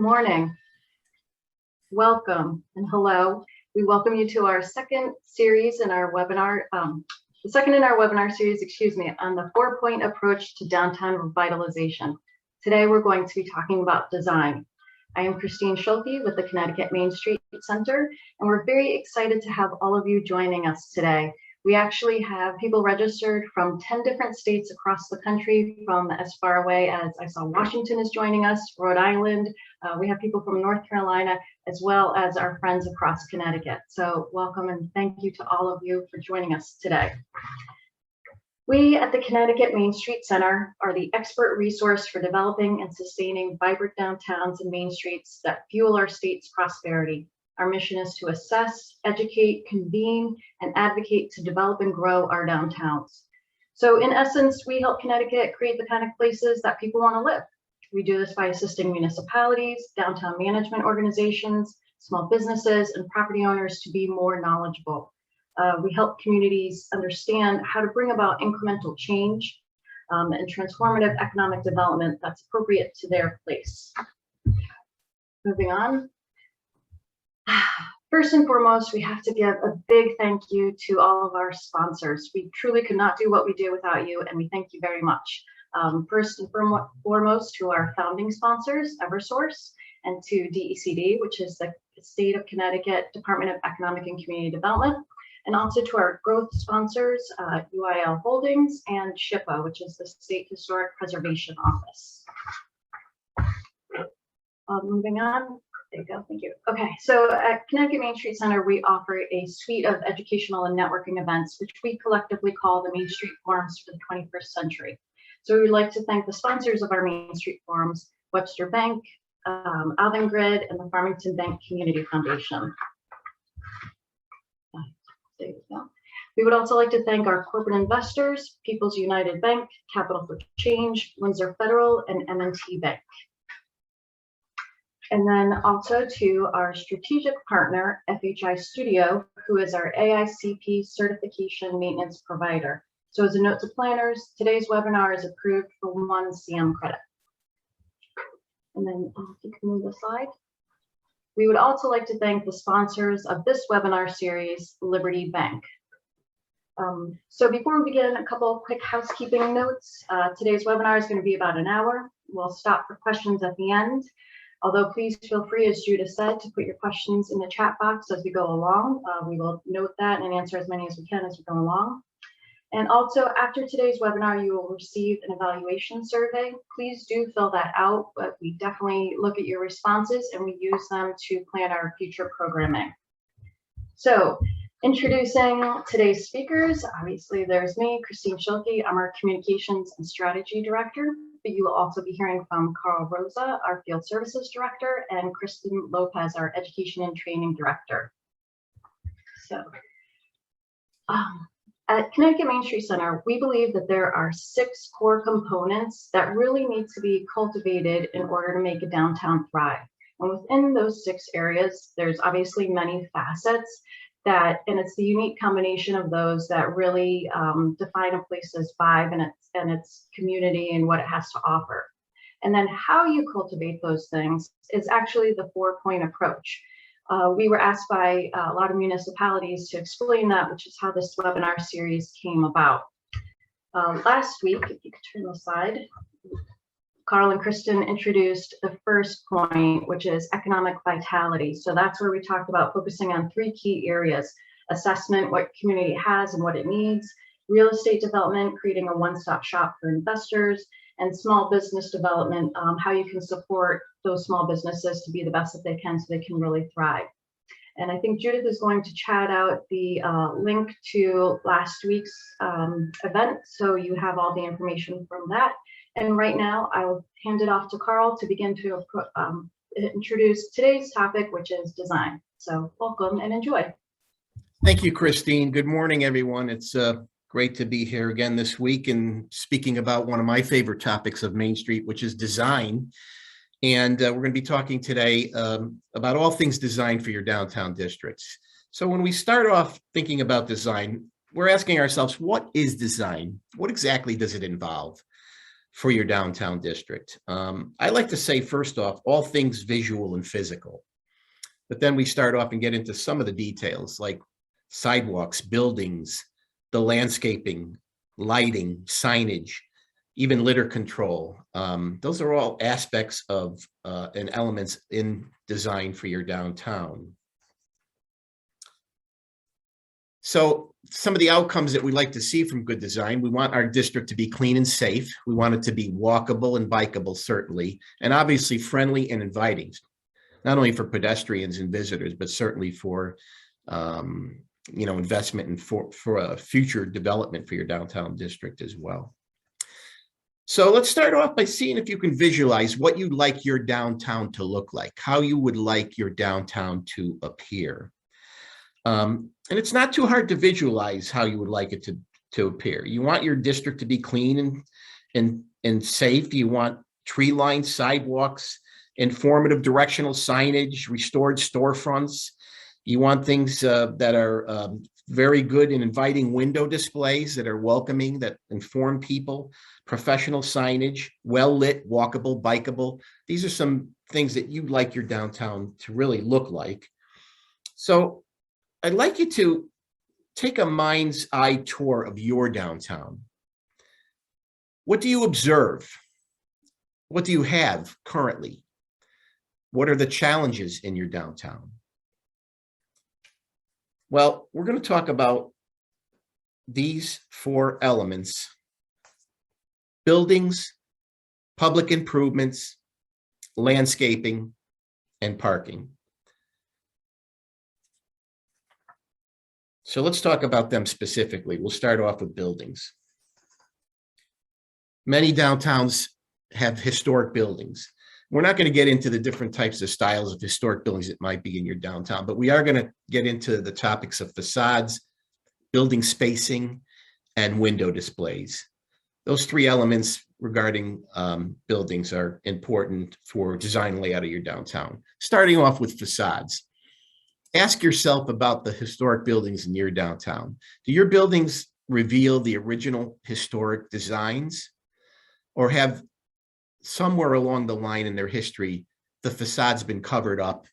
Morning. Welcome and hello. We welcome you to our second series in our webinar, series, on the 4-point approach to downtown revitalization. Today, we're going to be talking about design. I am Christine Schulke with the Connecticut Main Street Center, and we're very excited to have all of you joining us today. We actually have people registered from 10 different states across the country, from as far away as I saw Washington is joining us, Rhode Island. We have people from North Carolina, as well as our friends across Connecticut. So welcome and thank you to all of you for joining us today. We at the Connecticut Main Street Center are the expert resource for developing and sustaining vibrant downtowns and main streets that fuel our state's prosperity. Our mission is to assess, educate, convene, and advocate to develop and grow our downtowns. So in essence, we help Connecticut create the kind of places that people want to live. We do this by assisting municipalities, downtown management organizations, small businesses, and property owners to be more knowledgeable. We help communities understand how to bring about incremental change and transformative economic development that's appropriate to their place. Moving on. First and foremost, we have to give a big thank you to all of our sponsors. We truly could not do what we do without you, and we thank you very much. First and foremost, to our founding sponsors, Eversource, and to DECD, which is the State of Connecticut Department of Economic and Community Development, and also to our growth sponsors, UIL Holdings and SHPA, which is the State Historic Preservation Office. Moving on. There you go, thank you. Okay, so at Connecticut Main Street Center, we offer a suite of educational and networking events, which we collectively call the Main Street Forums for the 21st century. So we would like to thank the sponsors of our Main Street Forums, Webster Bank, Avangrid, and the Farmington Bank Community Foundation. There you go. We would also like to thank our corporate investors, People's United Bank, Capital for Change, Windsor Federal, and M&T Bank. And then also to our strategic partner, FHI Studio, who is our AICP certification maintenance provider. So as a note to planners, today's webinar is approved for 1 CM credit. And then if you can move the slide. We would also like to thank the sponsors of this webinar series, Liberty Bank. So before we begin, a couple of quick housekeeping notes. Today's webinar is going to be about an hour. We'll stop for questions at the end. Although please feel free, as Judith said, to put your questions in the chat box as we go along. We will note that and answer as many as we can as we go along. And also, after today's webinar, you will receive an evaluation survey. Please do fill that out, but we definitely look at your responses and we use them to plan our future programming. So, introducing today's speakers, obviously there's me, Christine Schulke. I'm our Communications and Strategy Director. But you will also be hearing from Carl Rosa, our Field Services Director, and Kristen Lopez, our Education and Training Director. So, at Connecticut Main Street Center, we believe that there are 6 core components that really need to be cultivated in order to make a downtown thrive. And within those 6 areas, there's obviously many facets and it's the unique combination of those that really define a place's vibe and its community and what it has to offer. And then how you cultivate those things is actually the 4-point approach. We were asked by a lot of municipalities to explain that, which is how this webinar series came about. Last week, if you could turn the slide, Carl and Kristen introduced the first point, which is economic vitality. So that's where we talked about focusing on 3 key areas: assessment, what community has and what it needs; real estate development, creating a one-stop shop for investors; and small business development, how you can support those small businesses to be the best that they can so they can really thrive. And I think Judith is going to chat out the link to last week's event, so you have all the information from that. And right now, I will hand it off to Carl to begin to introduce today's topic, which is design. So welcome and enjoy. Thank you, Christine. Good morning, everyone. It's great to be here again this week and speaking about one of my favorite topics of Main Street, which is design. And we're going to be talking today about all things design for your downtown districts. So when we start off thinking about design, we're asking ourselves, what is design? What exactly does it involve? for your downtown district. I like to say, first off, all things visual and physical. But then we start off and get into some of the details like sidewalks, buildings, the landscaping, lighting, signage, even litter control. Those are all aspects of and elements in design for your downtown. So some of the outcomes that we like to see from good design: we want our district to be clean and safe. We want it to be walkable and bikeable, certainly, and obviously friendly and inviting, not only for pedestrians and visitors, but certainly for investment and for a future development for your downtown district as well. So let's start off by seeing if you can visualize what you'd like your downtown to look like, how you would like your downtown to appear. And it's not too hard to visualize how you would like it to appear. You want your district to be clean and safe. You want tree-lined sidewalks, informative directional signage, restored storefronts. You want things that are very good and inviting window displays that are welcoming, that inform people, professional signage, well-lit, walkable, bikeable. These are some things that you'd like your downtown to really look like. So I'd like you to take a mind's eye tour of your downtown. What do you observe? What do you have currently? What are the challenges in your downtown? Well, we're going to talk about these 4 elements: buildings, public improvements, landscaping, and parking. So let's talk about them specifically. We'll start off with buildings. Many downtowns have historic buildings. We're not going to get into the different types of styles of historic buildings that might be in your downtown, but we are going to get into the topics of facades, building spacing, and window displays. Those 3 elements regarding buildings are important for design layout of your downtown. Starting off with facades. Ask yourself about the historic buildings in your downtown. Do your buildings reveal the original historic designs, or have somewhere along the line in their history, the facade's been covered up?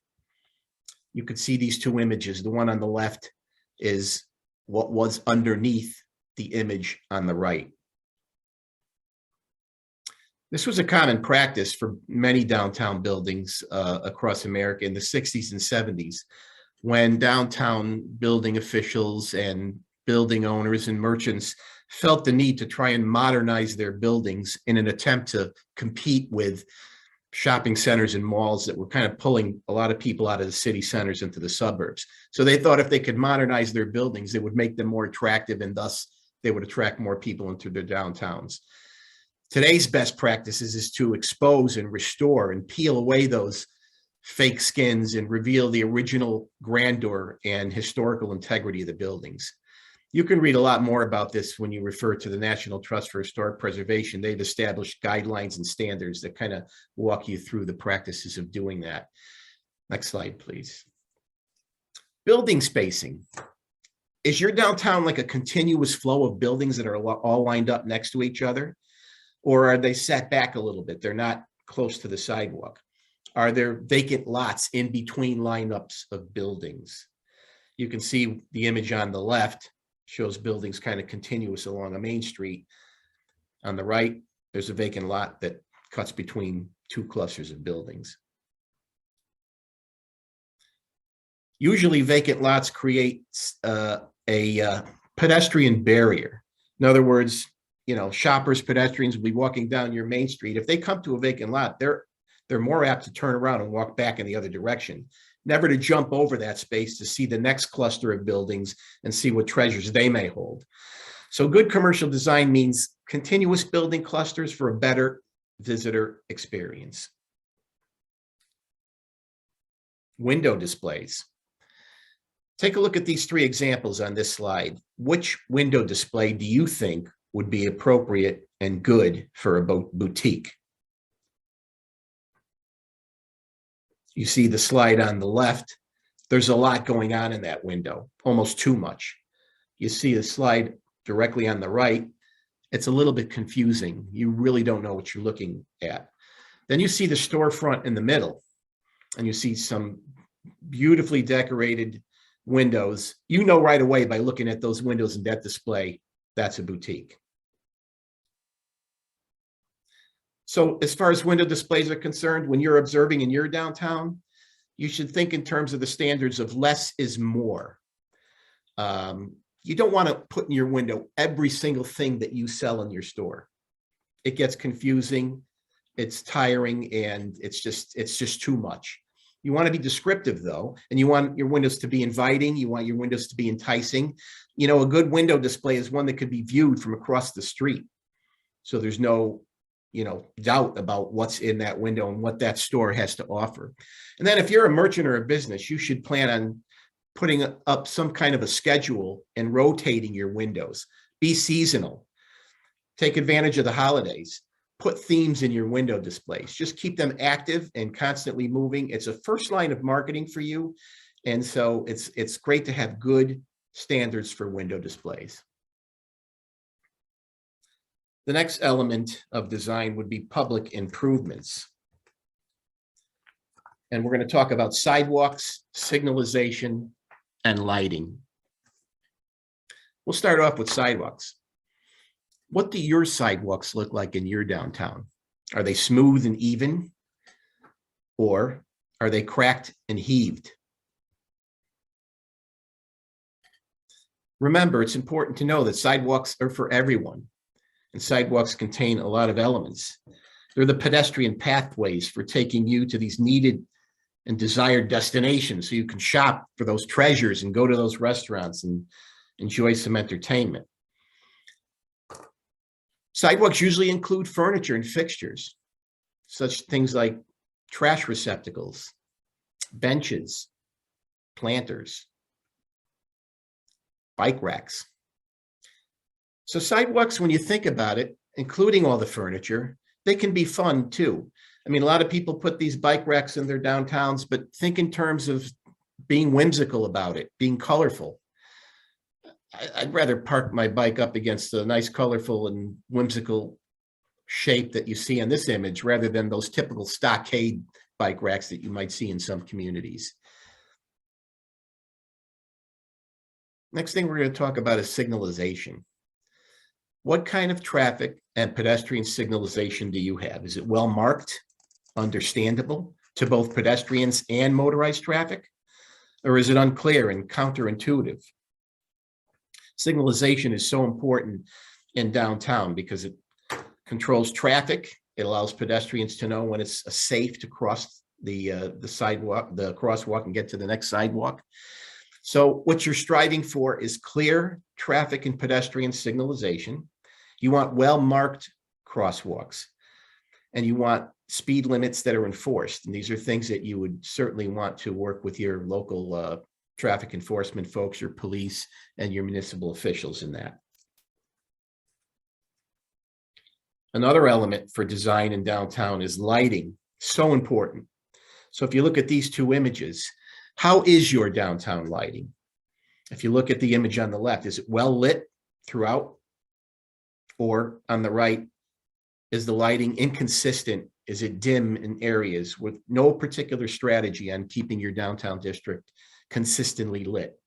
You could see these 2 images. The one on the left is what was underneath the image on the right. This was a common practice for many downtown buildings across America in the 60s and 70s, when downtown building officials and building owners and merchants felt the need to try and modernize their buildings in an attempt to compete with shopping centers and malls that were kind of pulling a lot of people out of the city centers into the suburbs. So they thought if they could modernize their buildings, it would make them more attractive, and thus they would attract more people into their downtowns. Today's best practices is to expose and restore and peel away those fake skins and reveal the original grandeur and historical integrity of the buildings. You can read a lot more about this when you refer to the National Trust for Historic Preservation. They've established guidelines and standards that kind of walk you through the practices of doing that. Next slide, please. Building spacing. Is your downtown like a continuous flow of buildings that are all lined up next to each other? Or are they set back a little bit? They're not close to the sidewalk. Are there vacant lots in between lineups of buildings? You can see the image on the left shows buildings kind of continuous along a main street. On the right, there's a vacant lot that cuts between 2 clusters of buildings. Usually vacant lots create a pedestrian barrier. In other words, shoppers, pedestrians will be walking down your main street. If they come to a vacant lot, they're more apt to turn around and walk back in the other direction, never to jump over that space to see the next cluster of buildings and see what treasures they may hold. So good commercial design means continuous building clusters for a better visitor experience. Window displays. Take a look at these 3 examples on this slide. Which window display do you think would be appropriate and good for a boutique? You see the slide on the left. There's a lot going on in that window, almost too much. You see a slide directly on the right, it's a little bit confusing. You really don't know what you're looking at. Then you see the storefront in the middle, and you see some beautifully decorated windows. You know right away by looking at those windows and that display, that's a boutique. So as far as window displays are concerned, when you're observing in your downtown, you should think in terms of the standards of less is more. You don't want to put in your window every single thing that you sell in your store. It gets confusing, it's tiring, and it's just too much. You want to be descriptive though, and you want your windows to be inviting. You want your windows to be enticing. You know, a good window display is one that could be viewed from across the street. So there's no, doubt about what's in that window and what that store has to offer. And then if you're a merchant or a business, you should plan on putting up some kind of a schedule and rotating your windows. Be seasonal. Take advantage of the holidays. Put themes in your window displays. Just keep them active and constantly moving. It's a first line of marketing for you. And so it's great to have good standards for window displays. The next element of design would be public improvements. And we're going to talk about sidewalks, signalization, and lighting. We'll start off with sidewalks. What do your sidewalks look like in your downtown? Are they smooth and even? Or are they cracked and heaved? Remember, it's important to know that sidewalks are for everyone. And sidewalks contain a lot of elements. They're the pedestrian pathways for taking you to these needed and desired destinations so you can shop for those treasures and go to those restaurants and enjoy some entertainment. Sidewalks usually include furniture and fixtures, such things like trash receptacles, benches, planters, bike racks. So sidewalks, when you think about it, including all the furniture, they can be fun too. I mean, a lot of people put these bike racks in their downtowns, but think in terms of being whimsical about it, being colorful. I'd rather park my bike up against a nice, colorful and whimsical shape that you see in this image, rather than those typical stockade bike racks that you might see in some communities. Next thing we're going to talk about is signalization. What kind of traffic and pedestrian signalization do you have? Is it well marked, understandable to both pedestrians and motorized traffic? Or is it unclear and counterintuitive? Signalization is so important in downtown because it controls traffic. It allows pedestrians to know when it's safe to cross the sidewalk, the crosswalk, and get to the next sidewalk. So what you're striving for is clear traffic and pedestrian signalization. You want well-marked crosswalks, and you want speed limits that are enforced. And these are things that you would certainly want to work with your local traffic enforcement folks, your police, and your municipal officials in that. Another element for design in downtown is lighting. So important. So if you look at these two images, how is your downtown lighting? If you look at the image on the left, is it well lit throughout? Or on the right, is the lighting inconsistent? Is it dim in areas with no particular strategy on keeping your downtown district consistently lit?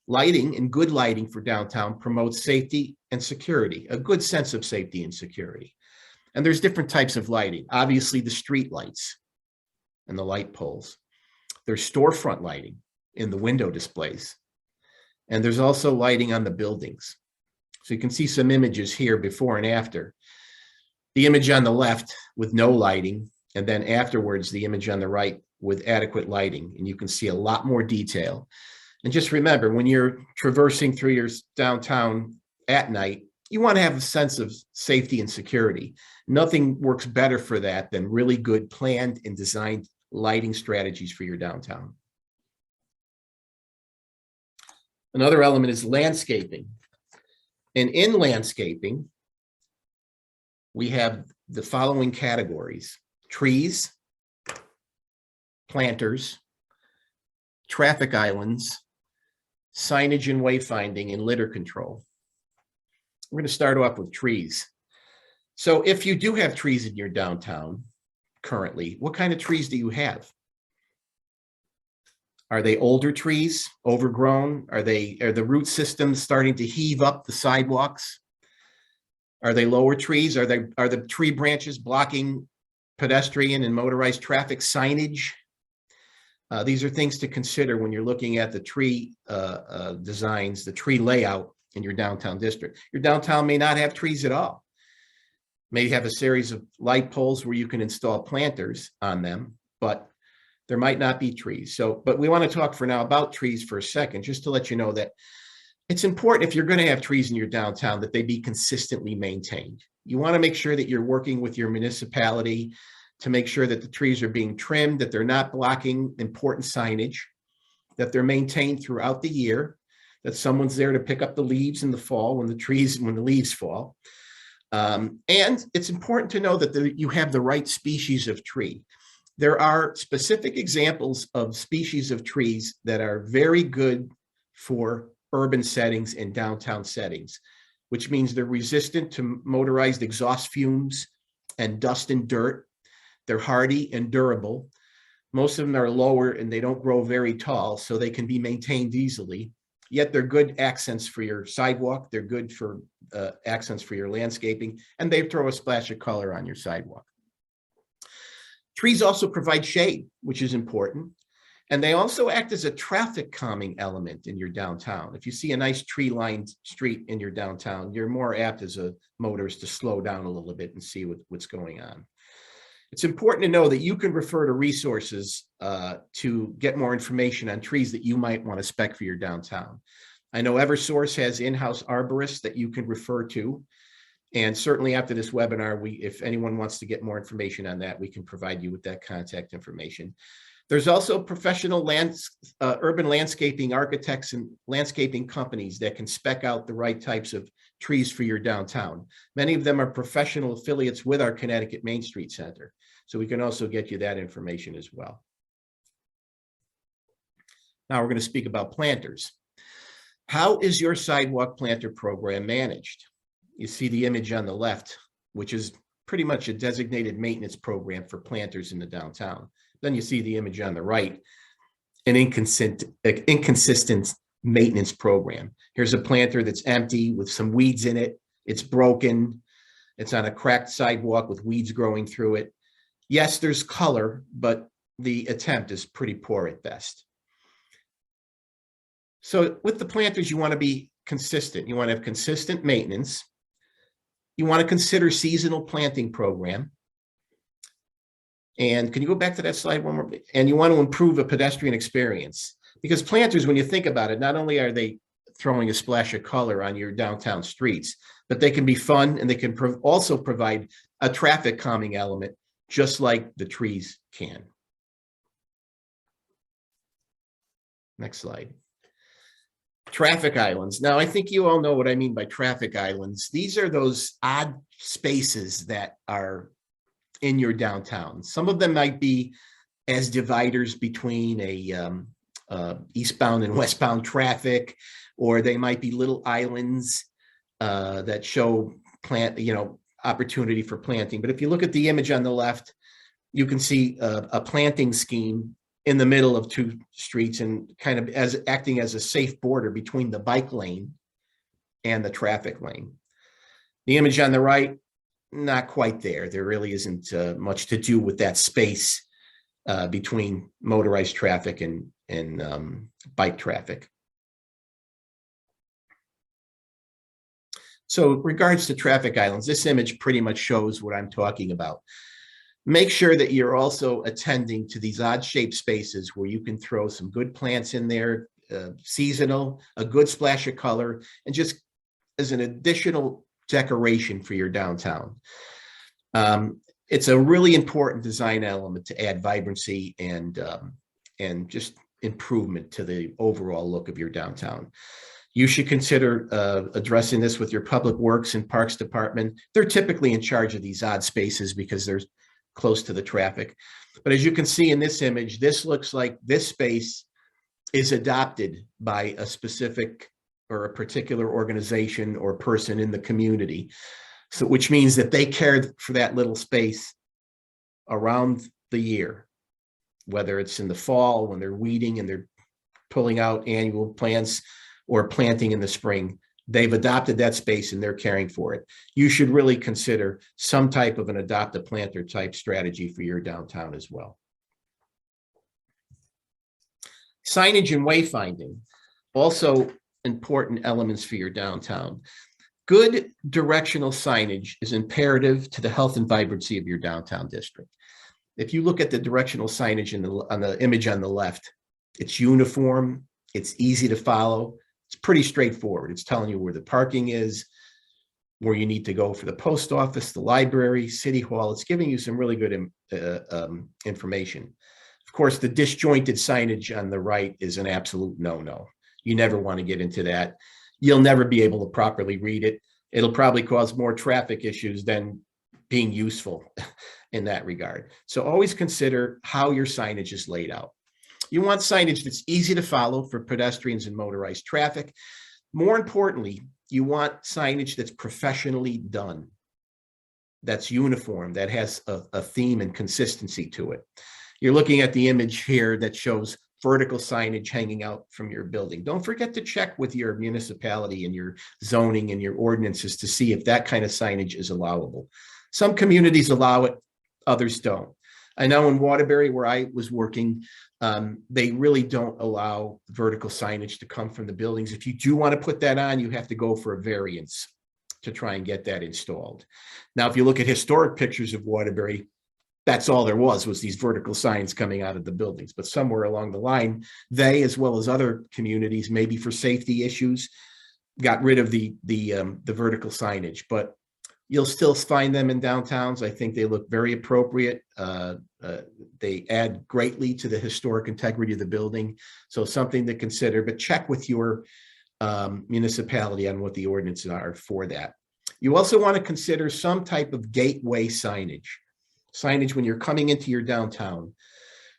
Lighting and good lighting for downtown promotes safety and security, a good sense of safety and security. And there's different types of lighting. Obviously, the street lights and the light poles. There's storefront lighting in the window displays. And there's also lighting on the buildings. So you can see some images here before and after. The image on the left with no lighting, and then afterwards, the image on the right with adequate lighting. And you can see a lot more detail. And just remember, when you're traversing through your downtown at night, you want to have a sense of safety and security. Nothing works better for that than really good planned and designed lighting strategies for your downtown. Another element is landscaping. And in landscaping, we have the following categories: trees, planters, traffic islands, signage and wayfinding, and litter control. We're going to start off with trees. So if you do have trees in your downtown currently, what kind of trees do you have? Are they older trees, overgrown? Are the root systems starting to heave up the sidewalks? Are they lower trees? Are the tree branches blocking pedestrian and motorized traffic signage? These are things to consider when you're looking at the tree designs, the tree layout in your downtown district. Your downtown may not have trees at all. May have a series of light poles where you can install planters on them, but there might not be trees. But we want to talk for now about trees for a second, just to let you know that it's important, if you're going to have trees in your downtown, that they be consistently maintained. You want to make sure that you're working with your municipality to make sure that the trees are being trimmed, that they're not blocking important signage, that they're maintained throughout the year, that someone's there to pick up the leaves in the fall when the leaves fall. And it's important to know that you have the right species of tree. There are specific examples of species of trees that are very good for urban settings and downtown settings, which means they're resistant to motorized exhaust fumes and dust and dirt. They're hardy and durable. Most of them are lower and they don't grow very tall, so they can be maintained easily. Yet they're good accents for your sidewalk. They're good for accents for your landscaping, and they throw a splash of color on your sidewalk. Trees also provide shade, which is important. And they also act as a traffic calming element in your downtown. If you see a nice tree-lined street in your downtown, you're more apt as a motorist to slow down a little bit and see what's going on. It's important to know that you can refer to resources to get more information on trees that you might want to spec for your downtown. I know Eversource has in-house arborists that you can refer to. And certainly after this webinar, if anyone wants to get more information on that, we can provide you with that contact information. There's also professional urban landscaping architects and landscaping companies that can spec out the right types of trees for your downtown. Many of them are professional affiliates with our Connecticut Main Street Center. So we can also get you that information as well. Now we're going to speak about planters. How is your sidewalk planter program managed? You see the image on the left, which is pretty much a designated maintenance program for planters in the downtown. Then you see the image on the right, an inconsistent maintenance program. Here's a planter that's empty with some weeds in it. It's broken. It's on a cracked sidewalk with weeds growing through it. Yes, there's color, but the attempt is pretty poor at best. So with the planters, you want to be consistent. You want to have consistent maintenance. You want to consider seasonal planting program. And can you go back to that slide one more? And you want to improve a pedestrian experience, because planters, when you think about it, not only are they throwing a splash of color on your downtown streets, but they can be fun, and they can also provide a traffic calming element, just like the trees can. Next slide. Traffic islands. Now, I think you all know what I mean by traffic islands. These are those odd spaces that are in your downtown. Some of them might be as dividers between eastbound and westbound traffic, or they might be little islands that show opportunity for planting. But if you look at the image on the left, you can see a planting scheme in the middle of two streets and kind of acting as a safe border between the bike lane and the traffic lane. The image on the right, not quite there. There really isn't much to do with that space between motorized traffic and bike traffic. So in regards to traffic islands, this image pretty much shows what I'm talking about. Make sure that you're also attending to these odd shaped spaces where you can throw some good plants in there, seasonal, a good splash of color, and just as an additional decoration for your downtown. It's a really important design element to add vibrancy and just improvement to the overall look of your downtown. You should consider addressing this with your Public Works and Parks Department. They're typically in charge of these odd spaces because they're close to the traffic. But as you can see in this image, this looks like this space is adopted by a specific or a particular organization or person in the community. So, which means that they cared for that little space around the year, whether it's in the fall when they're weeding and they're pulling out annual plants or planting in the spring. They've adopted that space and they're caring for it. You should really consider some type of an adopt a planter type strategy for your downtown as well. Signage and wayfinding, also important elements for your downtown. Good directional signage is imperative to the health and vibrancy of your downtown district. If you look at the directional signage on the image on the left, it's uniform, it's easy to follow, it's pretty straightforward. It's telling you where the parking is, where you need to go for the post office, the library, city hall. It's giving you some really good information. Of course, the disjointed signage on the right is an absolute no-no. You never want to get into that. You'll never be able to properly read it. It'll probably cause more traffic issues than being useful in that regard. So always consider how your signage is laid out. You want signage that's easy to follow for pedestrians and motorized traffic. More importantly, you want signage that's professionally done, that's uniform, that has a theme and consistency to it. You're looking at the image here that shows vertical signage hanging out from your building. Don't forget to check with your municipality and your zoning and your ordinances to see if that kind of signage is allowable. Some communities allow it, others don't. I know in Waterbury, where I was working, they really don't allow vertical signage to come from the buildings. If you do want to put that on, you have to go for a variance to try and get that installed. Now, if you look at historic pictures of Waterbury, that's all there was these vertical signs coming out of the buildings. But somewhere along the line, they, as well as other communities, maybe for safety issues, got rid of the vertical signage. But you'll still find them in downtowns. I think they look very appropriate. They add greatly to the historic integrity of the building. So something to consider, but check with your municipality on what the ordinances are for that. You also want to consider some type of gateway signage. Signage when you're coming into your downtown,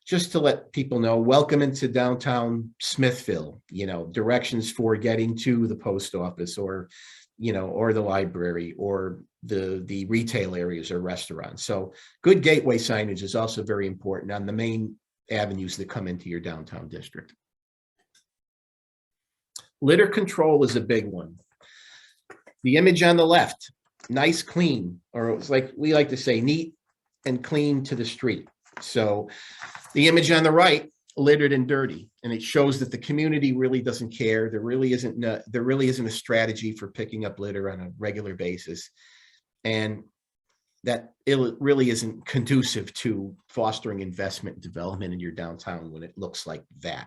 just to let people know, welcome into downtown Smithville, directions for getting to the post office or the library or the retail areas or restaurants. So good gateway signage is also very important on the main avenues that come into your downtown district. Litter control is a big one. The image on the left, nice, clean, or it's like we like to say, neat and clean to the street. So the image on the right, littered and dirty, and it shows that the community really doesn't care. There really isn't a strategy for picking up litter on a regular basis, and that it really isn't conducive to fostering investment and development in your downtown when it looks like that.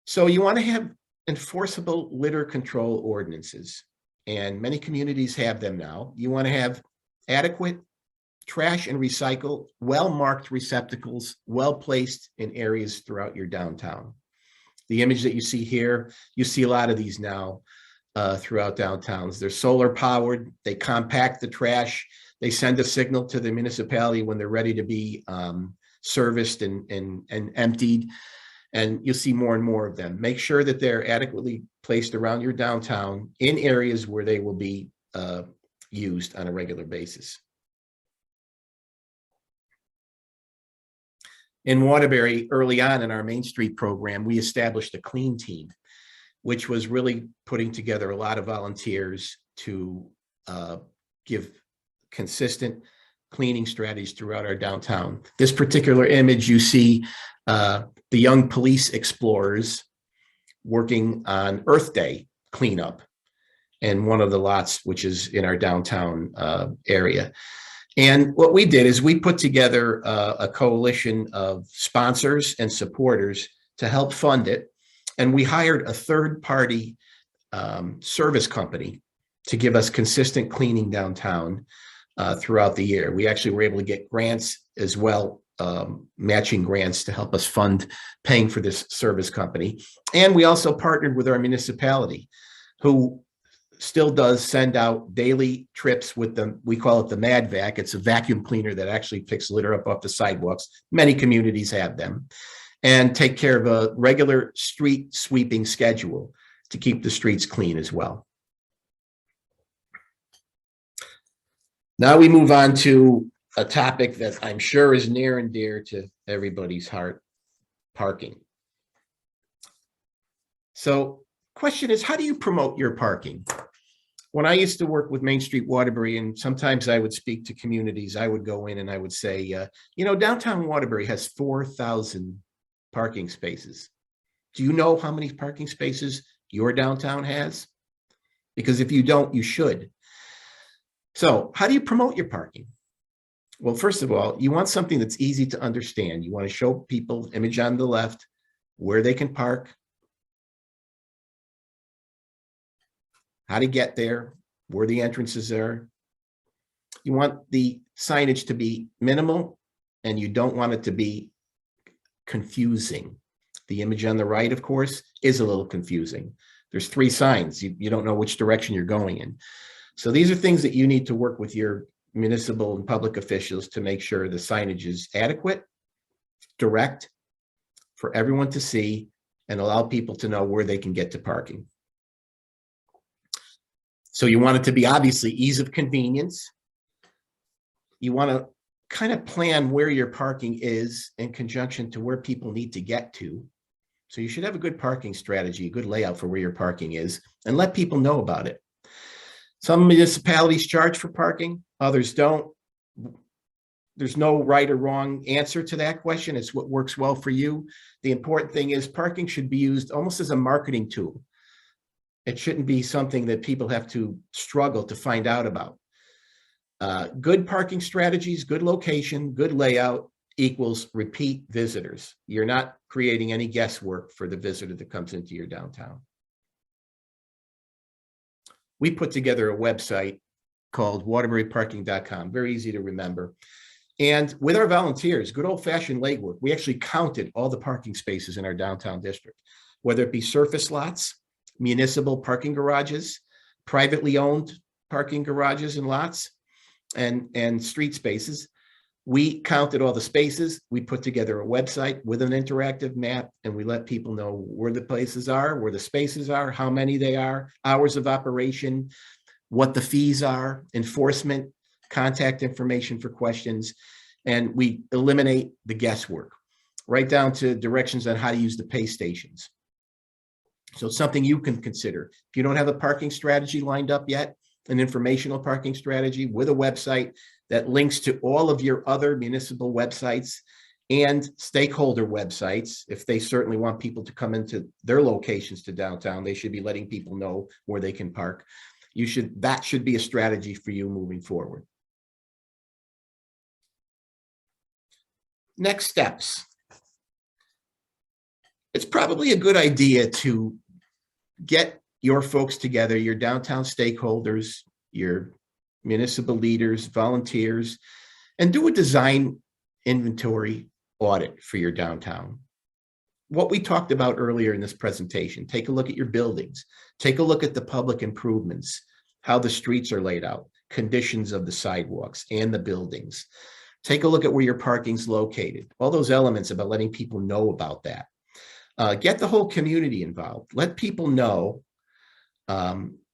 So you want to have enforceable litter control ordinances, and many communities have them now. You want to have adequate trash and recycle, well-marked receptacles, well-placed in areas throughout your downtown. The image that you see here, you see a lot of these now throughout downtowns. They're solar powered, they compact the trash, they send a signal to the municipality when they're ready to be serviced and emptied, and you'll see more and more of them. Make sure that they're adequately placed around your downtown in areas where they will be used on a regular basis. In Waterbury, early on in our Main Street program, we established a clean team, which was really putting together a lot of volunteers to give consistent cleaning strategies throughout our downtown. This particular image, you see the young police explorers working on Earth Day cleanup in one of the lots, which is in our downtown area. And what we did is we put together a coalition of sponsors and supporters to help fund it. And we hired a third-party service company to give us consistent cleaning downtown throughout the year. We actually were able to get grants as well, matching grants to help us fund paying for this service company. And we also partnered with our municipality, who still does send out daily trips with them. We call it the Mad Vac. It's a vacuum cleaner that actually picks litter up off the sidewalks. Many communities have them. and take care of a regular street sweeping schedule to keep the streets clean as well. Now we move on to a topic that I'm sure is near and dear to everybody's heart: parking. So question is, how do you promote your parking? When I used to work with Main Street Waterbury, and sometimes I would speak to communities, I would go in and I would say, you know, downtown Waterbury has 4,000 parking spaces. Do you know how many parking spaces your downtown has? Because if you don't, you should. So how do you promote your parking? Well, first of all, you want something that's easy to understand. You want to show people, image on the left, where they can park, how to get there, where the entrances are. You want the signage to be minimal, and you don't want it to be confusing. The image on the right, of course, is a little confusing. There's 3 signs. You don't know which direction you're going in. So these are things that you need to work with your municipal and public officials to make sure the signage is adequate, direct, for everyone to see, and allow people to know where they can get to parking. So you want it to be obviously ease of convenience. You want to kind of plan where your parking is in conjunction to where people need to get to. So you should have a good parking strategy, a good layout for where your parking is, and let people know about it. Some municipalities charge for parking, others don't. There's no right or wrong answer to that question. It's what works well for you. The important thing is parking should be used almost as a marketing tool. It shouldn't be something that people have to struggle to find out about. Good parking strategies, good location, good layout equals repeat visitors. You're not creating any guesswork for the visitor that comes into your downtown. We put together a website called waterburyparking.com, very easy to remember. And with our volunteers, good old-fashioned legwork, we actually counted all the parking spaces in our downtown district, whether it be surface lots, municipal parking garages, privately owned parking garages and lots, and street spaces. We counted all the spaces. We put together a website with an interactive map, and we let people know where the places are, where the spaces are, how many they are, hours of operation, what the fees are, enforcement, contact information for questions, and we eliminate the guesswork, right down to directions on how to use the pay stations. So it's something you can consider. If you don't have a parking strategy lined up yet, an informational parking strategy with a website that links to all of your other municipal websites and stakeholder websites. If they certainly want people to come into their locations to downtown, they should be letting people know where they can park. That should be a strategy for you moving forward. Next steps. It's probably a good idea to get your folks together, your downtown stakeholders, your municipal leaders, volunteers, and do a design inventory audit for your downtown. What we talked about earlier in this presentation, take a look at your buildings, take a look at the public improvements, how the streets are laid out, conditions of the sidewalks and the buildings. Take a look at where your parking's located, all those elements about letting people know about that. Get the whole community involved. Let people know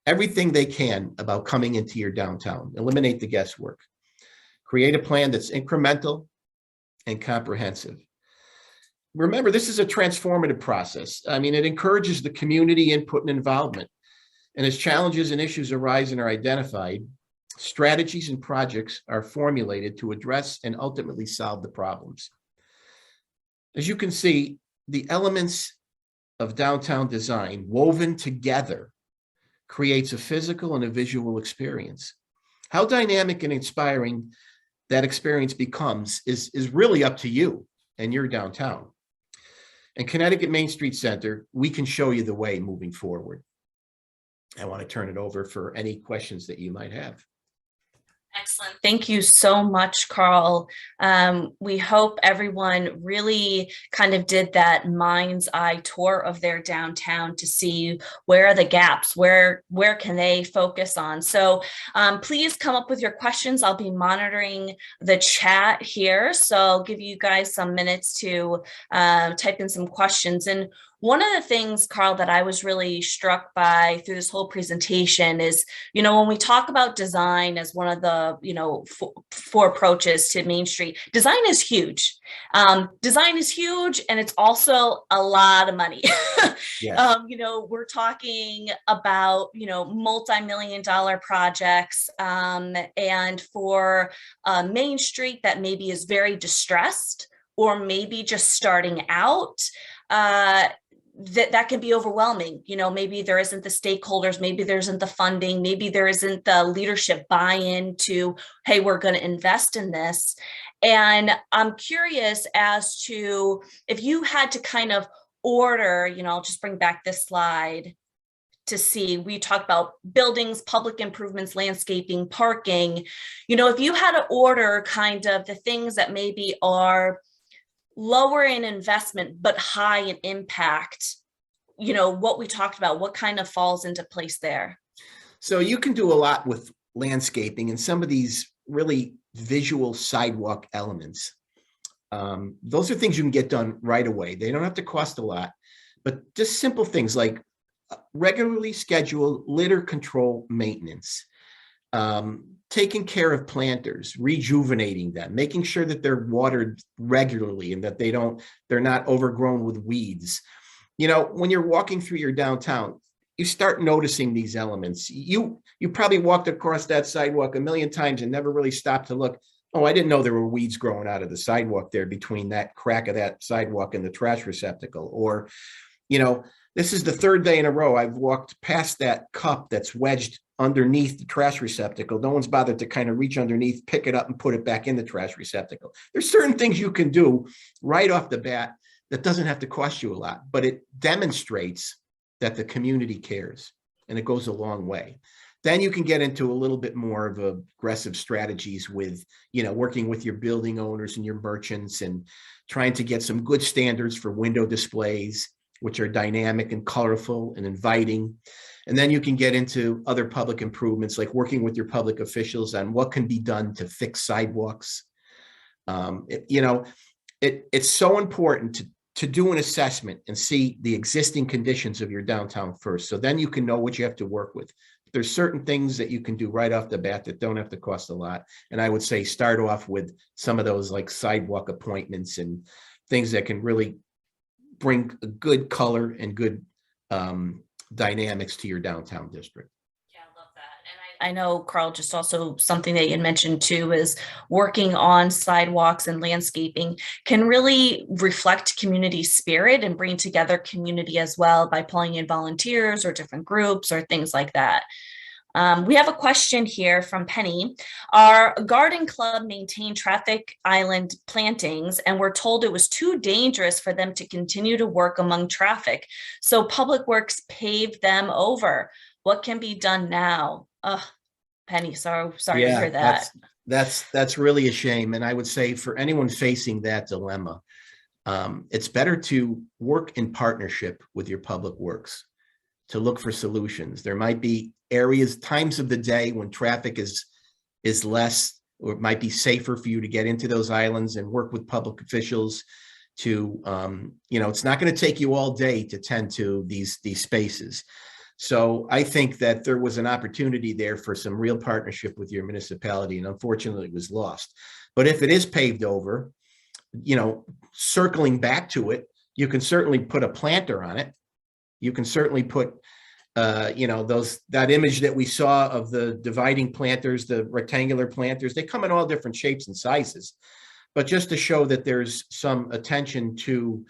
everything they can about coming into your downtown. Eliminate the guesswork. Create a plan that's incremental and comprehensive. Remember, this is a transformative process. I mean, it encourages the community input and involvement. And as challenges and issues arise and are identified, strategies and projects are formulated to address and ultimately solve the problems. As you can see, the elements of downtown design woven together creates a physical and a visual experience. How dynamic and inspiring that experience becomes is really up to you and your downtown. And Connecticut Main Street Center, we can show you the way moving forward. I want to turn it over for any questions that you might have. Excellent. Thank you so much, Carl. We hope everyone really kind of did that mind's eye tour of their downtown to see where are the gaps, where can they focus on. So please come up with your questions. I'll be monitoring the chat here. So I'll give you guys some minutes to type in some questions. And one of the things, Carl, that I was really struck by through this whole presentation is, when we talk about design as one of the, four approaches to Main Street, design is huge. Design is huge, and it's also a lot of money. Yes. We're talking about, multi-million-dollar projects, and for Main Street that maybe is very distressed or maybe just starting out, that can be overwhelming. Maybe there isn't the stakeholders, maybe there isn't the funding, maybe there isn't the leadership buy-in to, hey, we're going to invest in this. And I'm curious as to if you had to kind of order, I'll just bring back this slide to see, we talked about buildings, public improvements, landscaping, parking. If you had to order kind of the things that maybe are lower in investment but high in impact, what we talked about, what kind of falls into place there? So you can do a lot with landscaping and some of these really visual sidewalk elements. Those are things you can get done right away. They don't have to cost a lot, but just simple things like regularly scheduled litter control maintenance, taking care of planters, rejuvenating them, making sure that they're watered regularly and that they're not overgrown with weeds. When you're walking through your downtown, you start noticing these elements. You probably walked across that sidewalk a million times and never really stopped to look. Oh, I didn't know there were weeds growing out of the sidewalk there between that crack of that sidewalk and the trash receptacle. Or, this is the third day in a row I've walked past that cup that's wedged underneath the trash receptacle. No one's bothered to kind of reach underneath, pick it up and put it back in the trash receptacle. There's certain things you can do right off the bat that doesn't have to cost you a lot, but it demonstrates that the community cares, and it goes a long way. Then you can get into a little bit more of aggressive strategies with, working with your building owners and your merchants and trying to get some good standards for window displays, which are dynamic and colorful and inviting. And then you can get into other public improvements, like working with your public officials on what can be done to fix sidewalks. It's so important to do an assessment and see the existing conditions of your downtown first. So then you can know what you have to work with. There's certain things that you can do right off the bat that don't have to cost a lot. And I would say start off with some of those like sidewalk appointments and things that can really bring a good color and good dynamics to your downtown district. Yeah, I love that. And I know, Carl, just also something that you mentioned too is working on sidewalks and landscaping can really reflect community spirit and bring together community as well by pulling in volunteers or different groups or things like that. We have a question here from Penny. Our garden club maintained traffic island plantings and we're told it was too dangerous for them to continue to work among traffic. So Public Works paved them over. What can be done now? Penny, sorry to hear that. That's really a shame. And I would say for anyone facing that dilemma, it's better to work in partnership with your Public Works to look for solutions. There might be times of the day when traffic is less, or it might be safer for you to get into those islands and work with public officials to, it's not going to take you all day to tend to these spaces. So I think that there was an opportunity there for some real partnership with your municipality, and unfortunately it was lost. But if it is paved over, circling back to it, you can certainly put a planter on it. You can certainly put, that image that we saw of the dividing planters, the rectangular planters, they come in all different shapes and sizes. But just to show that there's some attention to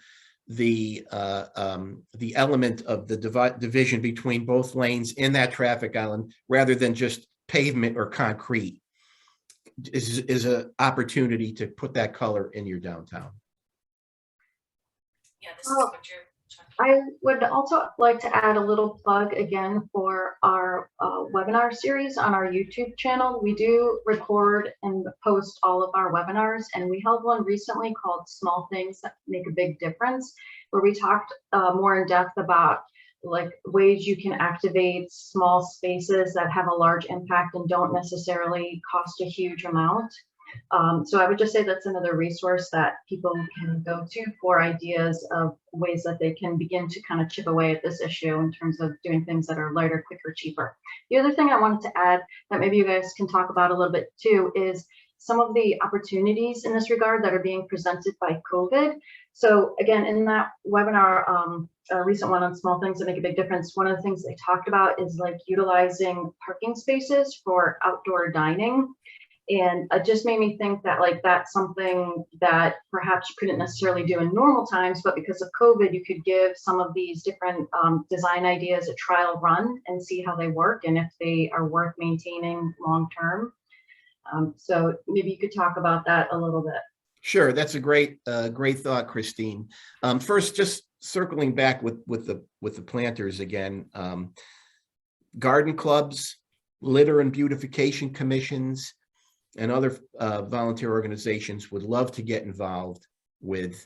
the element of the division between both lanes in that traffic island, rather than just pavement or concrete, is an opportunity to put that color in your downtown. Yeah, this is what you're talking I would also like to add a little plug again for our webinar series on our YouTube channel. We do record and post all of our webinars, and we held one recently called Small Things That Make a Big Difference, where we talked more in depth about like ways you can activate small spaces that have a large impact and don't necessarily cost a huge amount. So I would just say that's another resource that people can go to for ideas of ways that they can begin to kind of chip away at this issue in terms of doing things that are lighter, quicker, cheaper. The other thing I wanted to add that maybe you guys can talk about a little bit too is some of the opportunities in this regard that are being presented by COVID. So again, in that webinar, a recent one on small things that make a big difference, one of the things they talked about is like utilizing parking spaces for outdoor dining. And it just made me think that like that's something that perhaps you couldn't necessarily do in normal times, but because of COVID, you could give some of these different design ideas a trial run and see how they work and if they are worth maintaining long term. So maybe you could talk about that a little bit. Sure, that's a great thought, Christine. First, just circling back with the planters again, garden clubs, litter and beautification commissions, and other volunteer organizations would love to get involved with,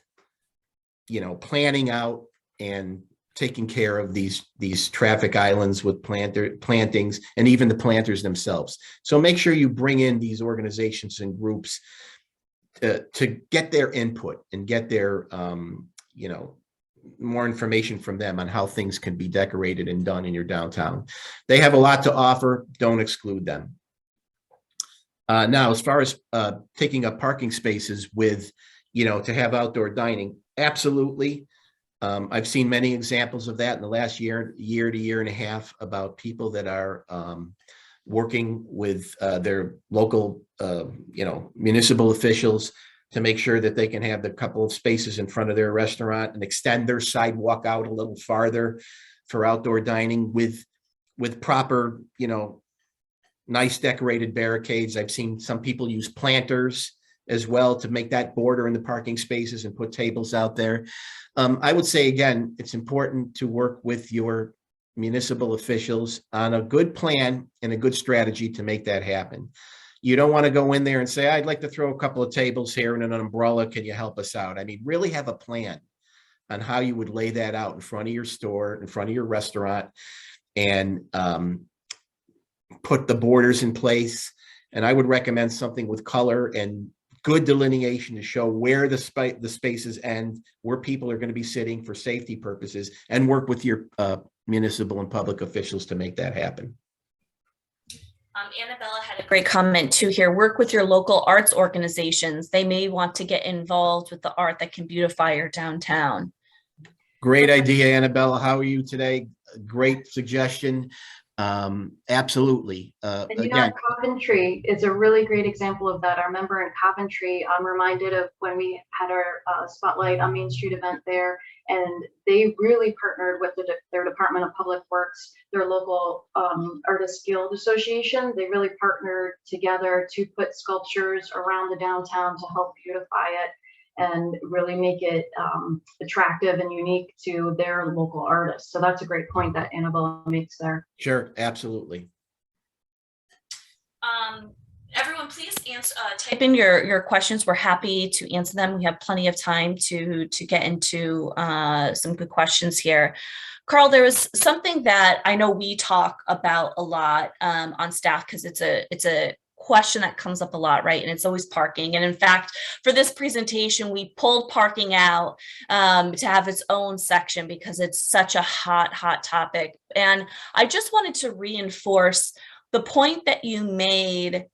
planning out and taking care of these traffic islands with plantings and even the planters themselves. So make sure you bring in these organizations and groups to get their input and get their, more information from them on how things can be decorated and done in your downtown. They have a lot to offer. Don't exclude them. Now, as far as taking up parking spaces with, to have outdoor dining, absolutely. I've seen many examples of that in the last year to year and a half about people that are working with their local, municipal officials to make sure that they can have the couple of spaces in front of their restaurant and extend their sidewalk out a little farther for outdoor dining with proper, nice decorated barricades. I've seen some people use planters as well to make that border in the parking spaces and put tables out there. I would say, again, it's important to work with your municipal officials on a good plan and a good strategy to make that happen. You don't want to go in there and say, I'd like to throw a couple of tables here and an umbrella. Can you help us out? I mean, really have a plan on how you would lay that out in front of your store, in front of your restaurant, and put the borders in place. And I would recommend something with color and good delineation to show where the spaces end, where people are going to be sitting for safety purposes, and work with your municipal and public officials to make that happen. Annabella had a great comment too here. Work with your local arts organizations. They may want to get involved with the art that can beautify your downtown. Great idea, Annabella. How are you today? Great suggestion. Absolutely. And again, Coventry is a really great example of that. I remember in Coventry, I'm reminded of when we had our Spotlight on Main Street event there, and they really partnered with their Department of Public Works, their local Artists Guild Association. They really partnered together to put sculptures around the downtown to help beautify it and really make it attractive and unique to their local artists. So that's a great point that Annabella makes there. Sure, absolutely. Everyone, please type in your questions. We're happy to answer them. We have plenty of time to get into some good questions here. Carl, there was something that I know we talk about a lot on staff because it's a question that comes up a lot, right? And it's always parking. And in fact, for this presentation, we pulled parking out to have its own section because it's such a hot topic. And I just wanted to reinforce the point that you made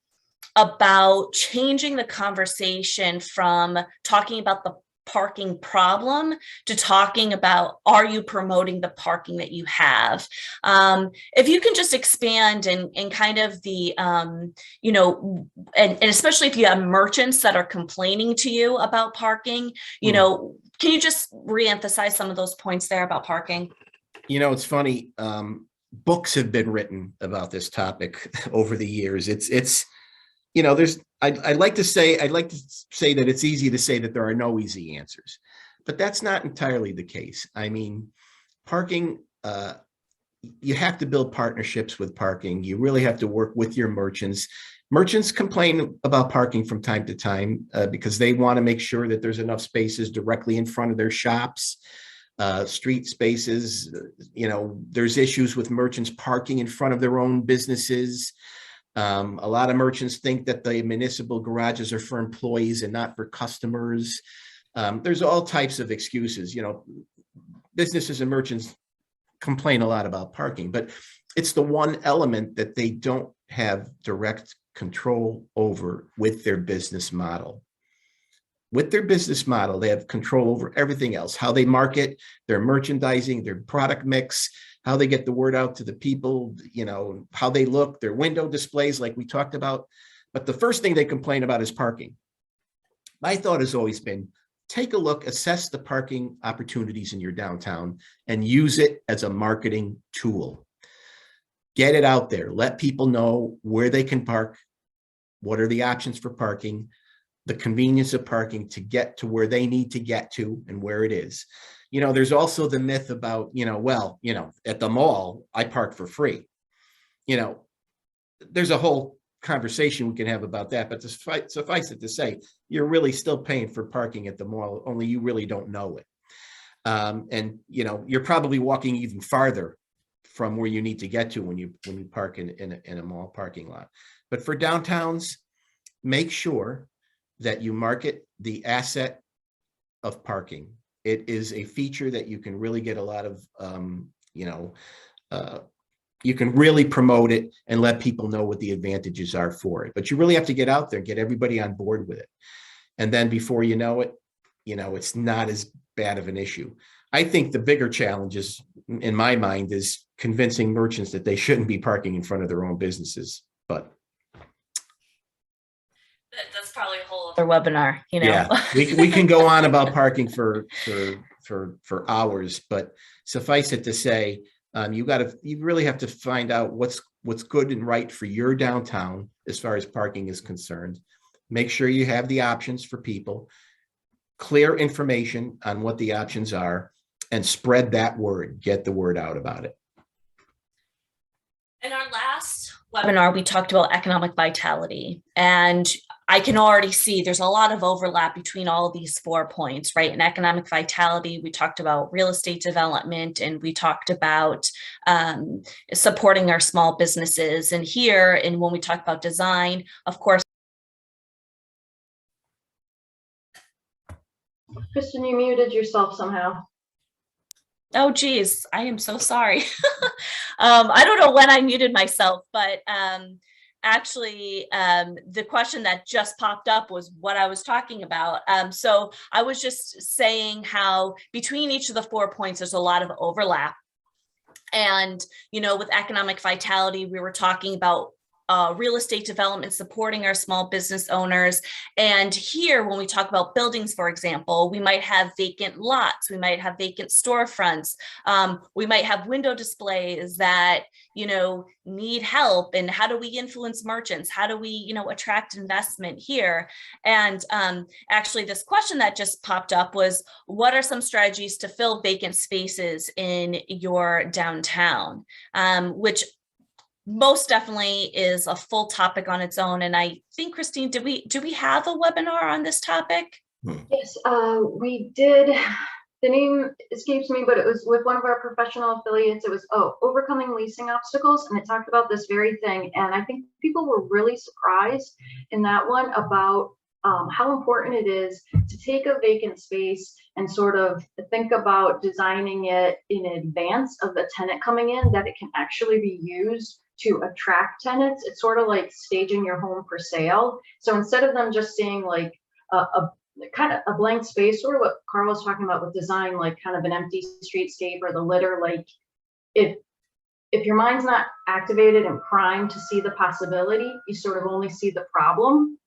about changing the conversation from talking about the parking problem to talking about, are you promoting the parking that you have? If you can just expand and kind of the, and especially if you have merchants that are complaining to you about parking, can you just reemphasize some of those points there about parking? It's funny. Books have been written about this topic over the years. I'd like to say that it's easy to say that there are no easy answers, but that's not entirely the case. I mean, parking, you have to build partnerships with parking. You really have to work with your merchants. Merchants complain about parking from time to time because they want to make sure that there's enough spaces directly in front of their shops, street spaces. There's issues with merchants parking in front of their own businesses. A lot of merchants think that the municipal garages are for employees and not for customers. There's all types of excuses. Businesses and merchants complain a lot about parking, but it's the one element that they don't have direct control over with their business model. With their business model, they have control over everything else, how they market, their merchandising, their product mix, how they get the word out to the people, how they look, their window displays like we talked about. But the first thing they complain about is parking. My thought has always been, take a look, assess the parking opportunities in your downtown and use it as a marketing tool. Get it out there. Let people know where they can park, what are the options for parking, the convenience of parking to get to where they need to get to and where it is. There's also the myth about, at the mall, I park for free. There's a whole conversation we can have about that, but suffice it to say, you're really still paying for parking at the mall, only you really don't know it. And you're probably walking even farther from where you need to get to when you park in a mall parking lot. But for downtowns, make sure that you market the asset of parking. It is a feature that you can really get a lot of you can really promote it and let people know what the advantages are for it. But you really have to get out there, get everybody on board with it. And then before you know it, it's not as bad of an issue. I think the bigger challenge is, in my mind, is convincing merchants that they shouldn't be parking in front of their own businesses. But that's probably a whole other webinar, Yeah, we can go on about parking for hours, but suffice it to say, you really have to find out what's good and right for your downtown as far as parking is concerned. Make sure you have the options for people, clear information on what the options are, and spread that word, get the word out about it. In our last webinar, we talked about economic vitality, and I can already see there's a lot of overlap between all of these 4 points, right? In economic vitality, we talked about real estate development, and we talked about supporting our small businesses. And here, and when we talk about design, of course. Kristen, you muted yourself somehow. Oh, geez, I am so sorry. I don't know when I muted myself, but actually, the question that just popped up was what I was talking about. So I was just saying how between each of the 4 points, there's a lot of overlap. And, with economic vitality, we were talking about real estate development, supporting our small business owners. And here, when we talk about buildings, for example, we might have vacant lots, we might have vacant storefronts, we might have window displays that, need help. And how do we influence merchants? How do we, attract investment here? And actually, this question that just popped up was, what are some strategies to fill vacant spaces in your downtown? Which most definitely is a full topic on its own. And I think, Christine, do we have a webinar on this topic? Yes, we did. The name escapes me, but it was with one of our professional affiliates. It was, overcoming leasing obstacles. And it talked about this very thing. And I think people were really surprised in that one about how important it is to take a vacant space and sort of think about designing it in advance of the tenant coming in, that it can actually be used to attract tenants. It's sort of like staging your home for sale. So instead of them just seeing like a kind of a blank space, sort of what Carl was talking about with design, like kind of an empty streetscape or the litter, like if your mind's not activated and primed to see the possibility, you sort of only see the problem.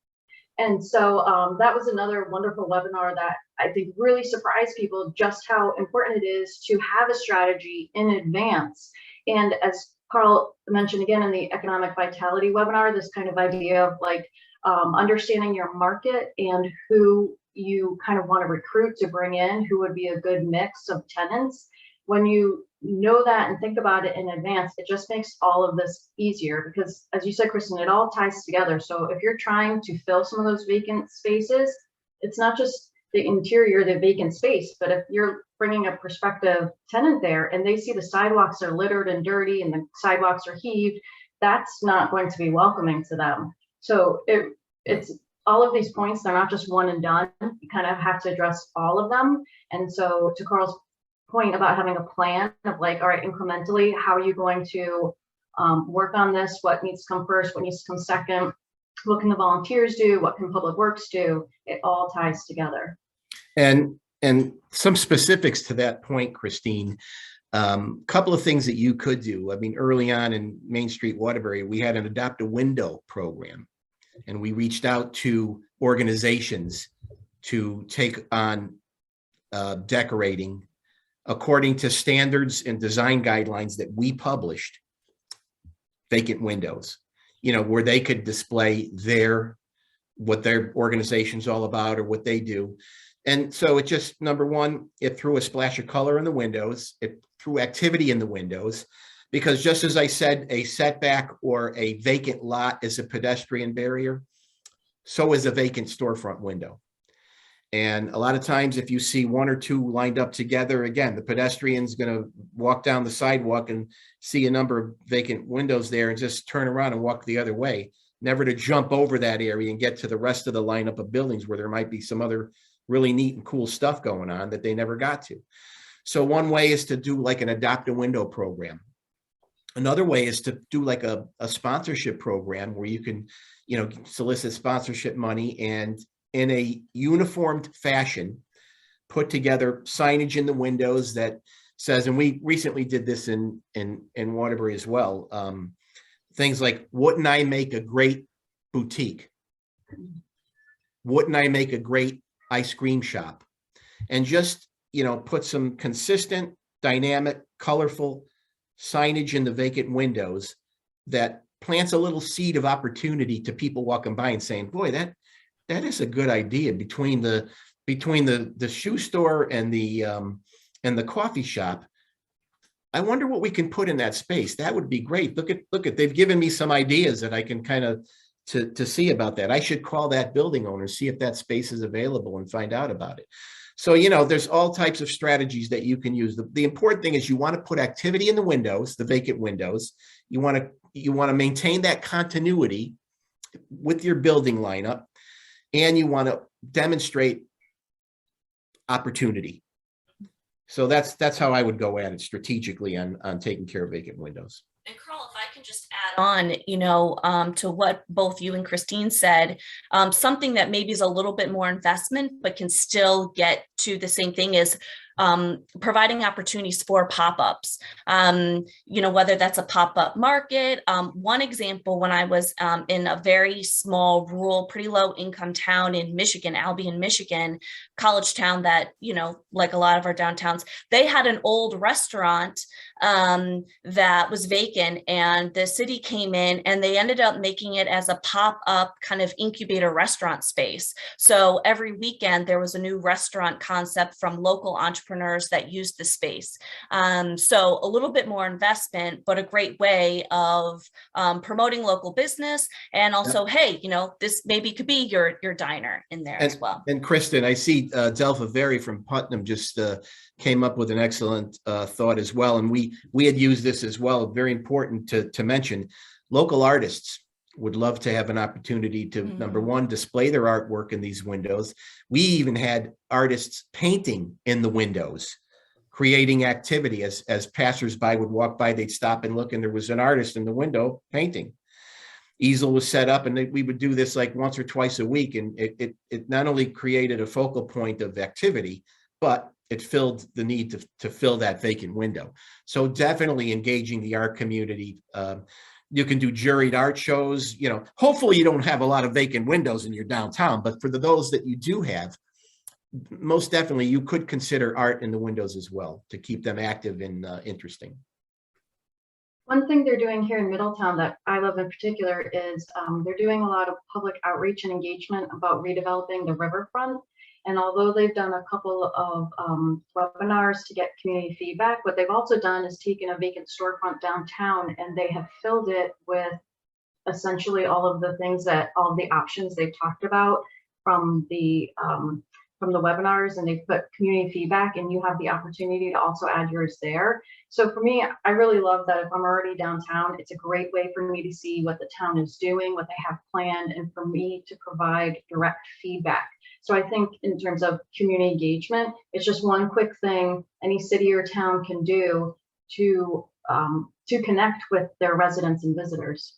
And so that was another wonderful webinar that I think really surprised people, just how important it is to have a strategy in advance. And as Carl mentioned again in the economic vitality webinar, this kind of idea of like understanding your market and who you kind of want to recruit to bring in who would be a good mix of tenants. When you know that and think about it in advance, it just makes all of this easier because, as you said, Kristen, it all ties together. So if you're trying to fill some of those vacant spaces, it's not just the interior, the vacant space, but if you're bringing a prospective tenant there and they see the sidewalks are littered and dirty and the sidewalks are heaved, that's not going to be welcoming to them. So it's all of these points, they're not just one and done. You kind of have to address all of them. And so to Carl's point about having a plan of like, all right, incrementally, how are you going to work on this? What needs to come first? What needs to come second? What can the volunteers do? What can Public Works do? It all ties together. And some specifics to that point, Christine, couple of things that you could do. I mean, early on in Main Street, Waterbury, we had an Adopt a Window program, and we reached out to organizations to take on decorating according to standards and design guidelines that we published, vacant windows, you know, where they could display what their organization's all about or what they do. And so it just, number one, it threw a splash of color in the windows. It threw activity in the windows, because just as I said, a setback or a vacant lot is a pedestrian barrier, so is a vacant storefront window. And a lot of times if you see one or two lined up together, again, the pedestrian's going to walk down the sidewalk and see a number of vacant windows there and just turn around and walk the other way, never to jump over that area and get to the rest of the lineup of buildings where there might be some other really neat and cool stuff going on that they never got to. So one way is to do like an Adopt a Window program. Another way is to do like a sponsorship program where you can, you know, solicit sponsorship money and in a uniformed fashion, put together signage in the windows that says, and we recently did this in Waterbury as well, things like, wouldn't I make a great boutique? Wouldn't I make a great ice cream shop? And just, you know, put some consistent, dynamic, colorful signage in the vacant windows that plants a little seed of opportunity to people walking by and saying, boy, that is a good idea. Between the shoe store and the coffee shop, I wonder what we can put in that space. That would be great. Look at they've given me some ideas that I can kind of to see about that. I should call that building owner, see if that space is available and find out about it. So, you know, there's all types of strategies that you can use. The important thing is you want to put activity in the windows, the vacant windows. You want to maintain that continuity with your building lineup, and you want to demonstrate opportunity. So that's how I would go at it strategically on taking care of vacant windows. And Carl, if I can just add on, you know, to what both you and Christine said, something that maybe is a little bit more investment, but can still get to the same thing is providing opportunities for pop-ups, you know, whether that's a pop-up market. One example, when I was in a very small, rural, pretty low income town in Michigan, Albion, Michigan, college town that, you know, like a lot of our downtowns, they had an old restaurant that was vacant, and the city came in and they ended up making it as a pop-up kind of incubator restaurant space. So every weekend there was a new restaurant concept from local entrepreneurs that used the space. So a little bit more investment, but a great way of promoting local business. And also, hey, you know, this maybe could be your diner in there as well. And Kristen, I see Delpha Very from Putnam just came up with an excellent thought as well. And we had used this as well. Very important to mention. Local artists would love to have an opportunity to, number one, display their artwork in these windows. We even had artists painting in the windows, creating activity. As passersby would walk by, they'd stop and look, and there was an artist in the window painting. Easel was set up, and we would do this like once or twice a week. And it not only created a focal point of activity, but it filled the need to fill that vacant window. So definitely engaging the art community. You can do juried art shows. You know, hopefully you don't have a lot of vacant windows in your downtown, but for those that you do have, most definitely you could consider art in the windows as well to keep them active and interesting. One thing they're doing here in Middletown that I love in particular is they're doing a lot of public outreach and engagement about redeveloping the riverfront. And although they've done a couple of webinars to get community feedback, what they've also done is taken a vacant storefront downtown and they have filled it with essentially all of the things that all of the options they've talked about from the webinars, and they put community feedback, and you have the opportunity to also add yours there. So for me, I really love that if I'm already downtown, it's a great way for me to see what the town is doing, what they have planned, and for me to provide direct feedback. So I think in terms of community engagement, it's just one quick thing any city or town can do to connect with their residents and visitors.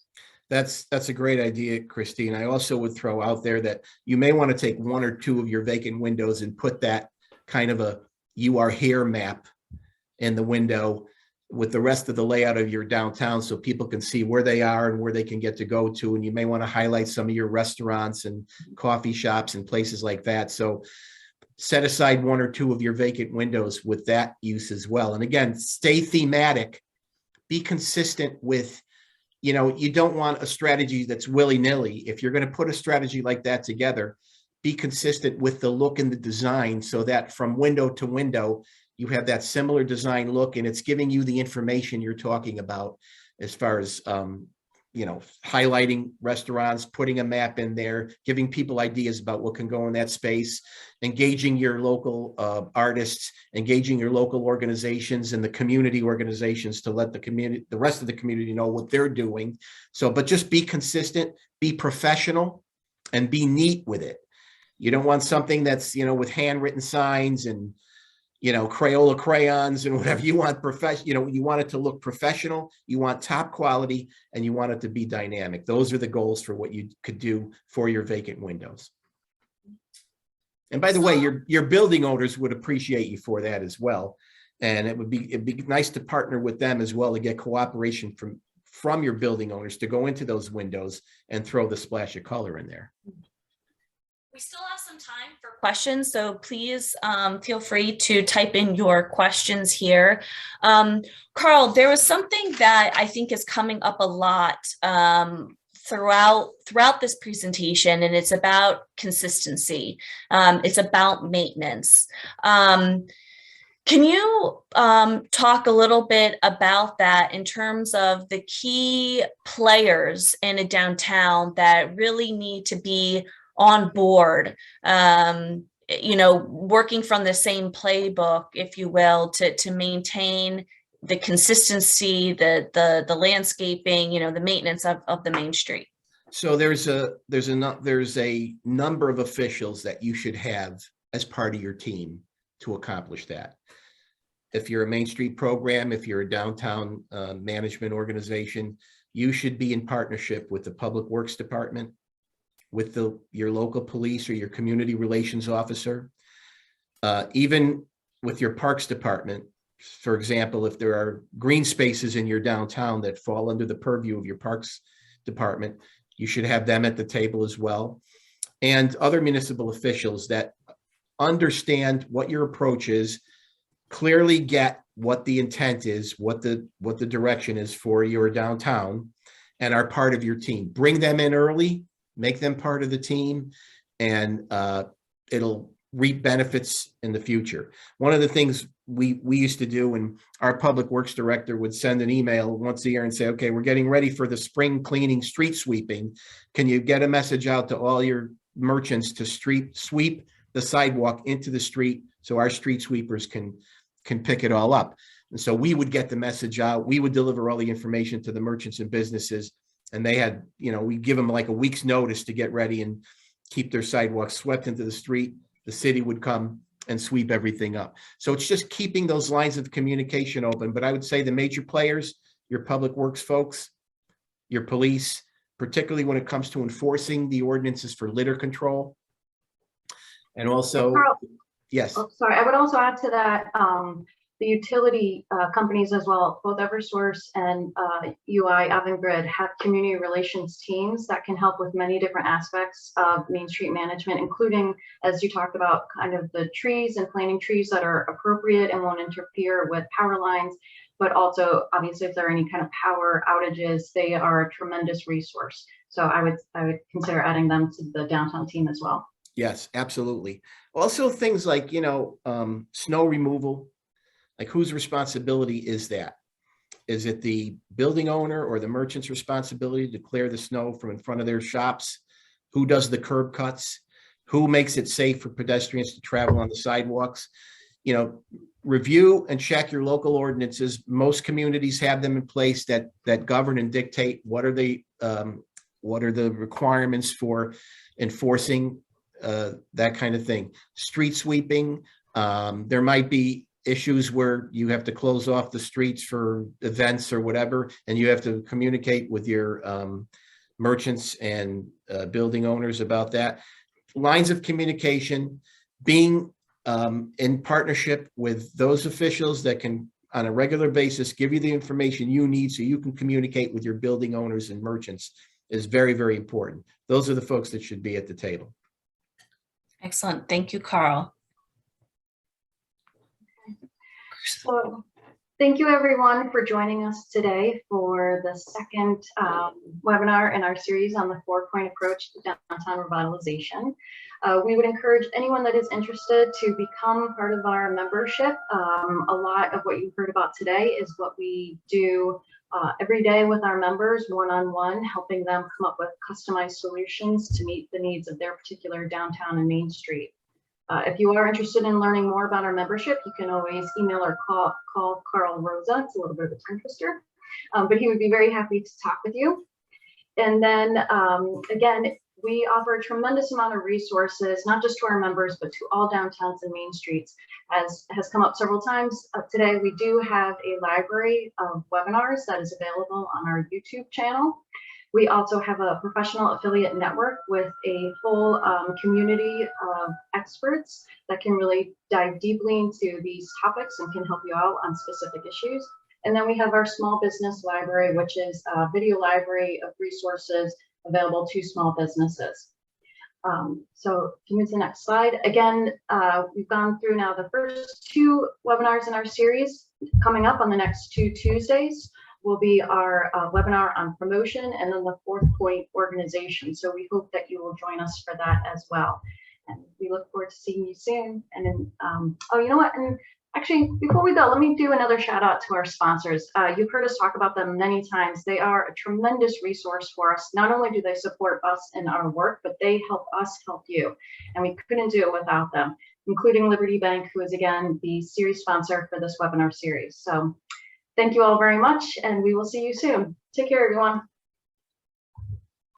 That's a great idea, Christine. I also would throw out there that you may want to take one or two of your vacant windows and put that kind of a "you are here" map in the window with the rest of the layout of your downtown so people can see where they are and where they can get to go to. And you may want to highlight some of your restaurants and coffee shops and places like that. So set aside one or two of your vacant windows with that use as well. And again, stay thematic, be consistent with, you don't want a strategy that's willy-nilly. If you're going to put a strategy like that together, be consistent with the look and the design so that from window to window, you have that similar design look and it's giving you the information you're talking about as far as, highlighting restaurants, putting a map in there, giving people ideas about what can go in that space, engaging your local artists, engaging your local organizations and the community organizations to let the rest of the community know what they're doing. So, but just be consistent, be professional, and be neat with it. You don't want something that's, with handwritten signs and, Crayola crayons and whatever. You want you want it to look professional, you want top quality, and you want it to be dynamic. Those are the goals for what you could do for your vacant windows. And by the way, your building owners would appreciate you for that as well. And it'd be nice to partner with them as well to get cooperation from your building owners to go into those windows and throw the splash of color in there. We still have some time for questions, so please feel free to type in your questions here. Carl, there was something that I think is coming up a lot throughout this presentation, and it's about consistency. It's about maintenance. Can you talk a little bit about that in terms of the key players in a downtown that really need to be on board, working from the same playbook, if you will, to maintain the consistency, the landscaping, the maintenance of the main street? So there's a number of officials that you should have as part of your team to accomplish that. If you're a Main Street program, if you're a downtown management organization, you should be in partnership with the Public Works Department, with your local police or your community relations officer, even with your Parks Department. For example, if there are green spaces in your downtown that fall under the purview of your Parks Department, you should have them at the table as well. And other municipal officials that understand what your approach is, clearly get what the intent is, what the direction is for your downtown, and are part of your team. Bring them in early, make them part of the team, and it'll reap benefits in the future. One of the things we used to do, and our public works director would send an email once a year and say, okay, we're getting ready for the spring cleaning, street sweeping. Can you get a message out to all your merchants to sweep the sidewalk into the street so our street sweepers can pick it all up? And so we would get the message out. We would deliver all the information to the merchants and businesses. And they had, we give them like a week's notice to get ready and keep their sidewalks swept into the street. The city would come and sweep everything up. So it's just keeping those lines of communication open. But I would say the major players, your public works folks, your police, particularly when it comes to enforcing the ordinances for litter control. And also, Carl, yes. Oh, sorry, I would also add to that, the utility companies as well, both Eversource and UI Avangrid have community relations teams that can help with many different aspects of Main Street management, including, as you talked about, kind of the trees and planting trees that are appropriate and won't interfere with power lines, but also obviously if there are any kind of power outages, they are a tremendous resource. So I would consider adding them to the downtown team as well. Yes, absolutely. Also, things like, snow removal, like whose responsibility is that? Is it the building owner or the merchant's responsibility to clear the snow from in front of their shops? Who does the curb cuts? Who makes it safe for pedestrians to travel on the sidewalks? Review and check your local ordinances. Most communities have them in place that govern and dictate what are the requirements for enforcing that kind of thing. Street sweeping. There might be issues where you have to close off the streets for events or whatever, and you have to communicate with your merchants and building owners about that. Lines of communication, being in partnership with those officials that can, on a regular basis, give you the information you need so you can communicate with your building owners and merchants is very, very important. Those are the folks that should be at the table. Excellent. Thank you, Carl. So thank you everyone for joining us today for the second webinar in our series on the 4-point approach to downtown revitalization. We would encourage anyone that is interested to become part of our membership. A lot of what you heard about today is what we do every day with our members, one-on-one, helping them come up with customized solutions to meet the needs of their particular downtown and Main Street. If you are interested in learning more about our membership, you can always email or call Carl Rosa. It's a little bit of a tongue twister, but he would be very happy to talk with you. And then again, we offer a tremendous amount of resources, not just to our members, but to all downtowns and main streets. As has come up several times today, we do have a library of webinars that is available on our YouTube channel. We also have a professional affiliate network with a full community of experts that can really dive deeply into these topics and can help you out on specific issues. And then we have our small business library, which is a video library of resources available to small businesses. So can you move to the next slide? Again, we've gone through now the first 2 webinars in our series. Coming up on the next 2 Tuesdays will be our webinar on promotion, and then the 4th point, organization. So we hope that you will join us for that as well. And we look forward to seeing you soon. And then, oh, you know what? And actually, before we go, let me do another shout out to our sponsors. You've heard us talk about them many times. They are a tremendous resource for us. Not only do they support us in our work, but they help us help you. And we couldn't do it without them, including Liberty Bank, who is again the series sponsor for this webinar series. So thank you all very much, and we will see you soon. Take care, everyone.